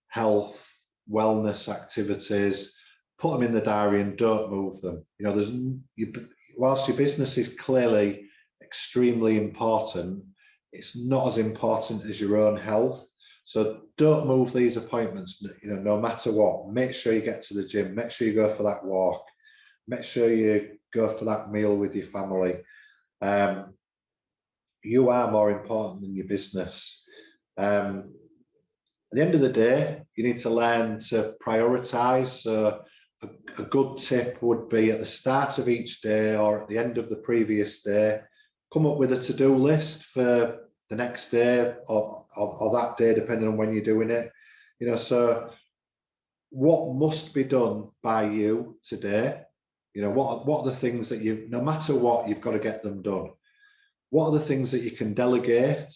health, wellness activities. Put them in the diary and don't move them. You know, whilst your business is clearly extremely important, it's not as important as your own health. So don't move these appointments, you know, no matter what. Make sure you get to the gym, make sure you go for that walk, make sure you go for that meal with your family. You are more important than your business. At the end of the day, you need to learn to prioritize. So a good tip would be at the start of each day or at the end of the previous day, come up with a to-do list for the next day or that day, depending on when you're doing it. You know, so what must be done by you today? You know, what are the things that you, no matter what, you've got to get them done? What are the things that you can delegate?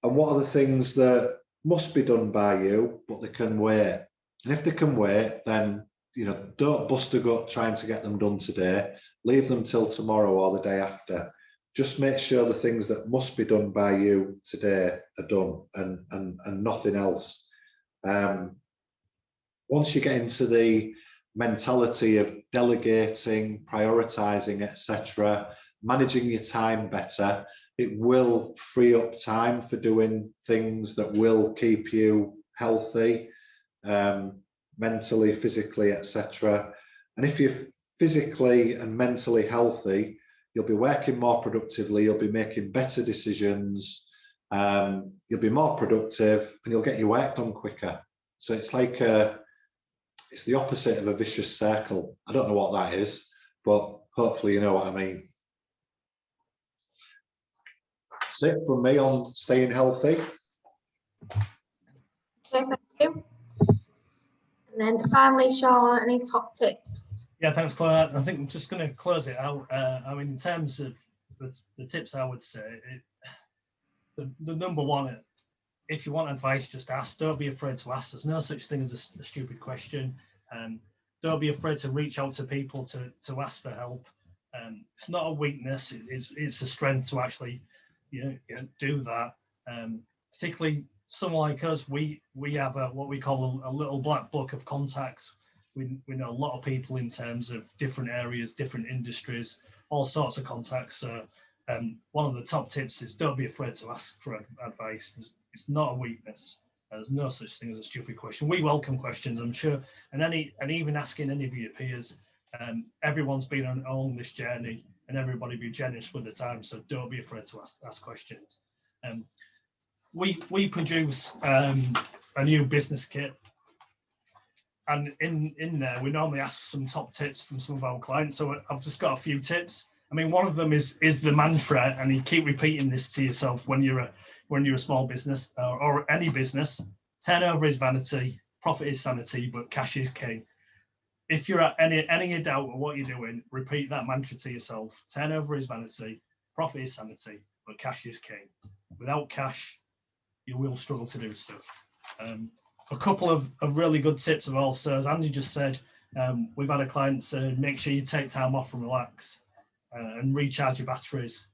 And what are the things that must be done by you, but they can wait? And if they can wait, then, you know, don't bust a gut trying to get them done today. Leave them till tomorrow or the day after. Just make sure the things that must be done by you today are done and nothing else. Once you get into the mentality of delegating, prioritizing, etc., managing your time better, it will free up time for doing things that will keep you healthy, mentally, physically, etc. And if you're physically and mentally healthy, you'll be working more productively, you'll be making better decisions, you'll be more productive, and you'll get your work done quicker. So it's like it's the opposite of a vicious circle. I don't know what that is, but hopefully you know what I mean. That's it from me on staying healthy. Okay, thank you. And then finally, Sean, any top tips? Yeah, thanks, Claire. I think I'm just going to close it out. I mean, in terms of the tips, I would say the number one if you want advice, just ask. Don't be afraid to ask. There's no such thing as a stupid question. Don't be afraid to reach out to people to ask for help. It's not a weakness. It's a strength to actually do that. Particularly someone like us, we have what we call a little black book of contacts. We know a lot of people in terms of different areas, different industries, all sorts of contacts. So one of the top tips is don't be afraid to ask for advice. It's not a weakness. There's no such thing as a stupid question. We welcome questions, I'm sure, and even asking any of your peers. Everyone's been on this journey, and everybody be generous with the time. So don't be afraid to ask questions. We produce a new business kit, and in there we normally ask some top tips from some of our clients. So I've just got a few tips. I mean, one of them is the mantra, and you keep repeating this to yourself when you're a small business or any business. Turnover is vanity, profit is sanity, but cash is king. If you're at any doubt of what you're doing, repeat that mantra to yourself. Turnover is vanity, profit is sanity, but cash is king. Without cash, you will struggle to do stuff. A couple of really good tips have also, as Andy just said, we've had a client say, make sure you take time off and relax and recharge your batteries.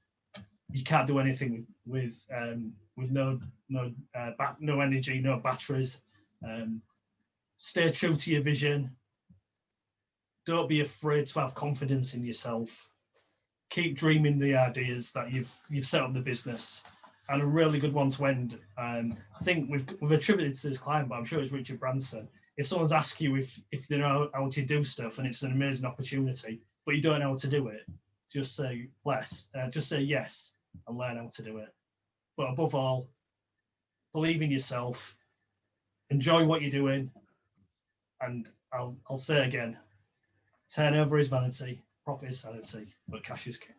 You can't do anything with no energy, no batteries. Stay true to your vision. Don't be afraid to have confidence in yourself. Keep dreaming the ideas that you've set up the business. And a really good one to end. I think we've attributed to this client, but I'm sure it's Richard Branson. If someone's asked you if they know how to do stuff and it's an amazing opportunity, but you don't know how to do it, just say yes and learn how to do it. But above all, believe in yourself, enjoy what you're doing, and I'll say again, turnover is vanity, profit is sanity, but cash is king.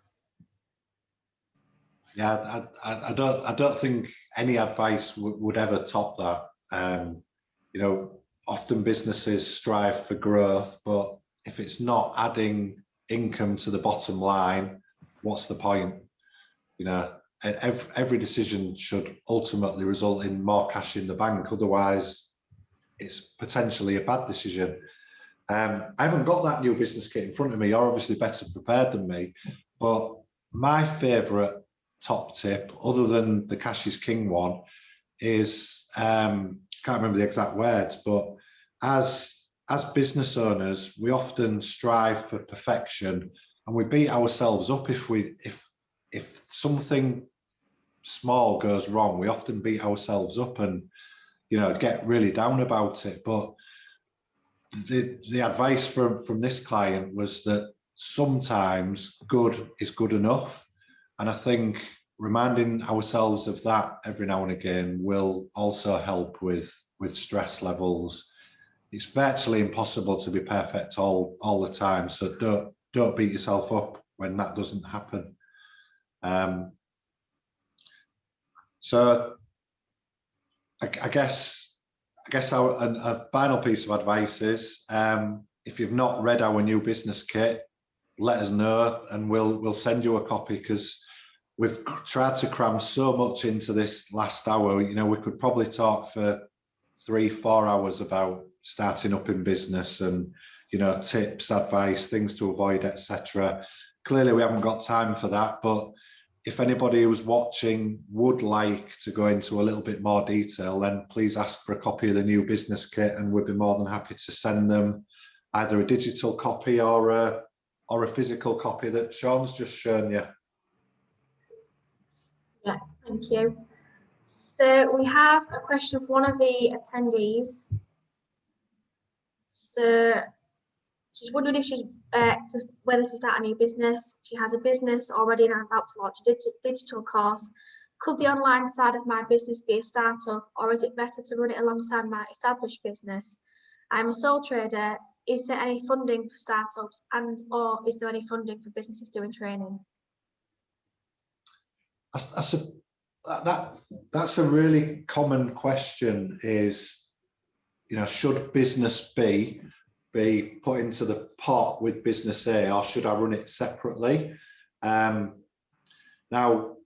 Yeah, I don't think any advice would ever top that. Often businesses strive for growth, but if it's not adding income to the bottom line, what's the point? Every decision should ultimately result in more cash in the bank. Otherwise, it's potentially a bad decision. I haven't got that new business kit in front of me. You're obviously better prepared than me, but my favourite top tip, other than the cash is king one, is can't remember the exact words, but as business owners, we often strive for perfection, and we beat ourselves up if something small goes wrong. We often beat ourselves up and get really down about it. But the advice from this client was that sometimes good is good enough. And I think reminding ourselves of that every now and again will also help with stress levels. It's virtually impossible to be perfect all the time. So don't beat yourself up when that doesn't happen. So I guess a final piece of advice is if you've not read our new business kit, let us know and we'll send you a copy, because we've tried to cram so much into this last hour. We could probably talk for 3-4 hours about starting up in business and tips, advice, things to avoid, etc. Clearly we haven't got time for that, but if anybody who's watching would like to go into a little bit more detail, then please ask for a copy of the new business kit, and we'd be more than happy to send them either a digital copy or a physical copy that Sean's just shown you. Yeah, thank you. So we have a question from one of the attendees. So she's wondering if she's whether to start a new business. She has a business already and about to launch a digital course. Could the online side of my business be a startup, or is it better to run it alongside my established business? I'm a sole trader. Is there any funding for startups, or is there any funding for businesses doing training? That's a really common question, is should business B be put into the pot with business A, or should I run it separately? Now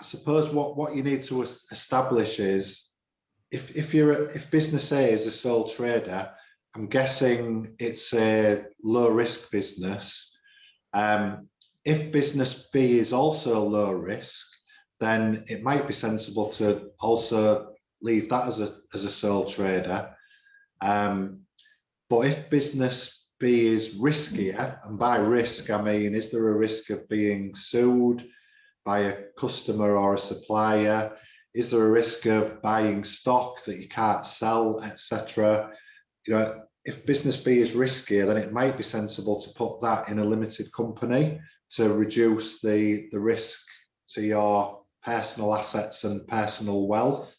I suppose what you need to establish is if business A is a sole trader, I'm guessing it's a low risk business. If business B is also low risk, then it might be sensible to also leave that as a sole trader. But if business B is riskier, and by risk I mean, is there a risk of being sued by a customer or a supplier? Is there a risk of buying stock that you can't sell, etc.? You know, if business B is riskier, then it might be sensible to put that in a limited company to reduce the risk to your personal assets and personal wealth.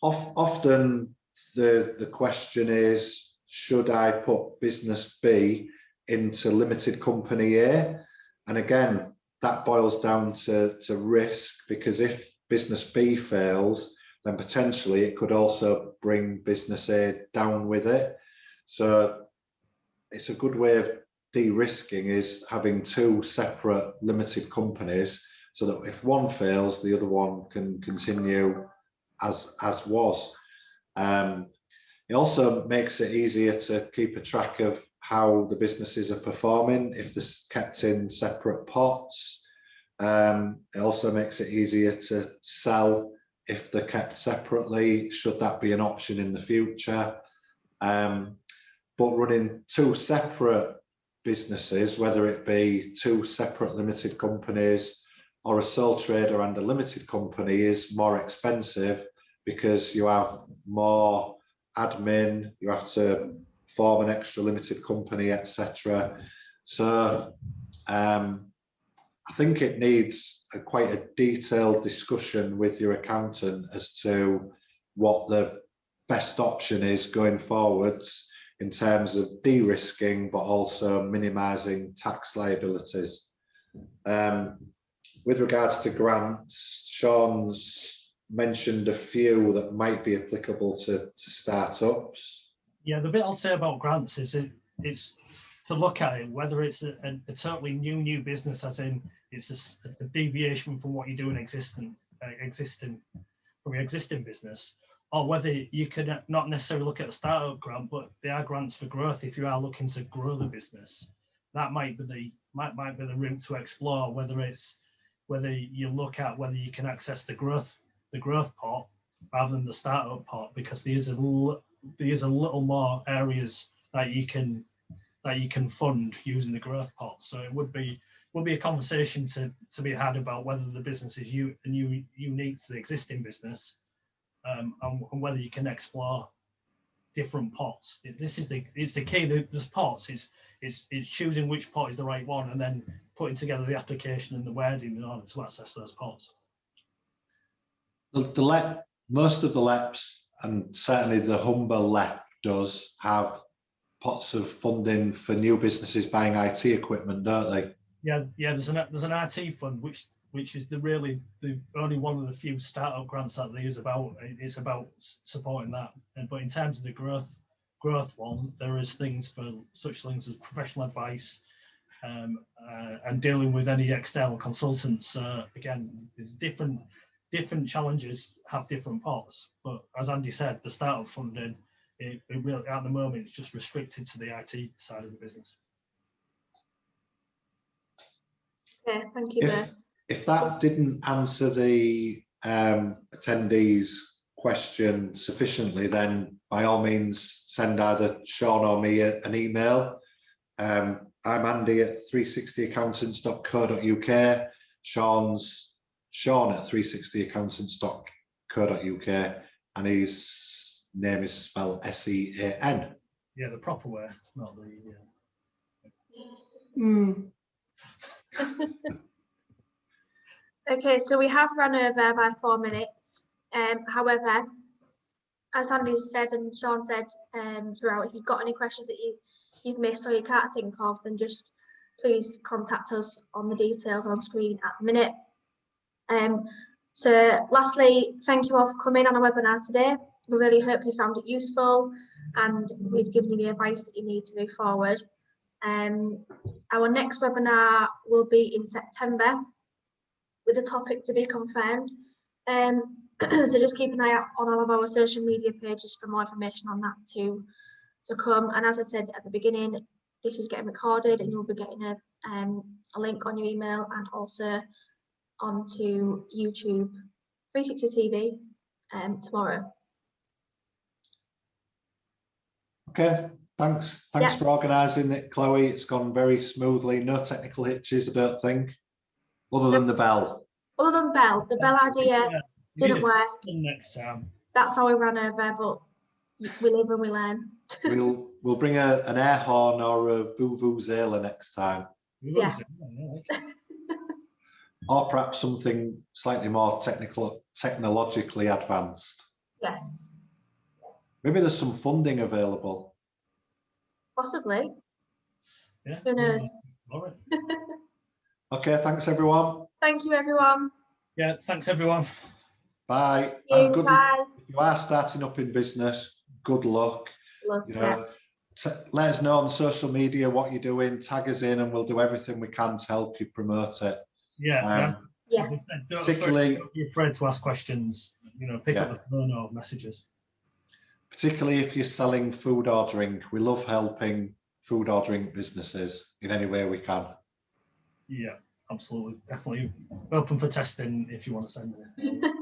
Often the question is, should I put business B into limited company A? And again, that boils down to risk, because if business B fails, then potentially it could also bring business A down with it. So it's a good way of de-risking is having two separate limited companies, so that if one fails, the other one can continue as was. It also makes it easier to keep a track of how the businesses are performing if they're kept in separate pots. It also makes it easier to sell if they're kept separately, should that be an option in the future. But running two separate businesses, whether it be two separate limited companies or a sole trader and a limited company, is more expensive because you have more admin, you have to form an extra limited company, etc. So I think it needs quite a detailed discussion with your accountant as to what the best option is going forwards in terms of de-risking, but also minimising tax liabilities. With regards to grants, Sean's mentioned a few that might be applicable to startups. Yeah, the bit I'll say about grants is it's to look at it, whether it's a totally new business, as in it's a deviation from what you do in existing from your existing business, or whether you could not necessarily look at a startup grant, but there are grants for growth if you are looking to grow the business. That might be the route to explore, whether you look at whether you can access the growth pot rather than the startup pot, because there is a little more areas that you can fund using the growth pot. So it would be a conversation to be had about whether the business is unique to the existing business, and whether you can explore different pots. It's the key. There's pots. It's choosing which pot is the right one, and then putting together the application and the wording in order to access those pots. Most of the LEPs, and certainly the Humber LEP, does have pots of funding for new businesses buying IT equipment, don't they? Yeah. There's an IT fund which is the only one of the few startup grants that there is about. It's about supporting that. But in terms of the growth one, there is things for such things as professional advice, and dealing with any external consultants. Again, there's different challenges have different pots. But as Andy said, the startup funding, it really at the moment it's just restricted to the IT side of the business. Okay, thank you, Beth. If that didn't answer the attendees' question sufficiently, then by all means send either Sean or me an email. I'm Andy at 360accountants.co.uk. Sean's Sean at 360accountants.co.uk, and his name is spelled S-E-A-N. Yeah, the proper way, not the. Okay, so we have run over by 4 minutes. However, as Andy said and Sean said throughout, if you've got any questions that you've missed or you can't think of, then just please contact us on the details on screen at the minute. So lastly, thank you all for coming on our webinar today. We really hope you found it useful and we've given you the advice that you need to move forward. Our next webinar will be in September, with a topic to be confirmed. So just keep an eye out on all of our social media pages for more information on that to come. And as I said at the beginning, this is getting recorded and you'll be getting a link on your email and also onto YouTube 360 TV tomorrow. Okay, thanks for organising it, Chloe. It's gone very smoothly. No technical hitches, I don't think, other than the bell. Other than bell, the bell idea didn't work. Next time. That's how we ran over, but we live and we learn. We'll bring an air horn or a vuvuzela next time. Yeah. Or perhaps something slightly more technologically advanced. Yes. Maybe there's some funding available. Possibly. Yeah. Who knows? All right. Okay, thanks everyone. Thank you, everyone. Yeah, thanks everyone. Bye. Thank And you. Bye. if you are starting up in business, good luck. Look, You know, let us know on social media what you're doing, tag us in, and we'll do everything we can to help you promote it. Yeah. Yeah. Don't Particularly, be afraid to ask questions. You know, pick up the phone or messages. Particularly if you're selling food or drink, we love helping food or drink businesses in any way we can. Yeah, absolutely, definitely open for testing if you want to send it.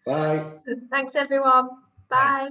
Bye. Thanks, everyone. Bye.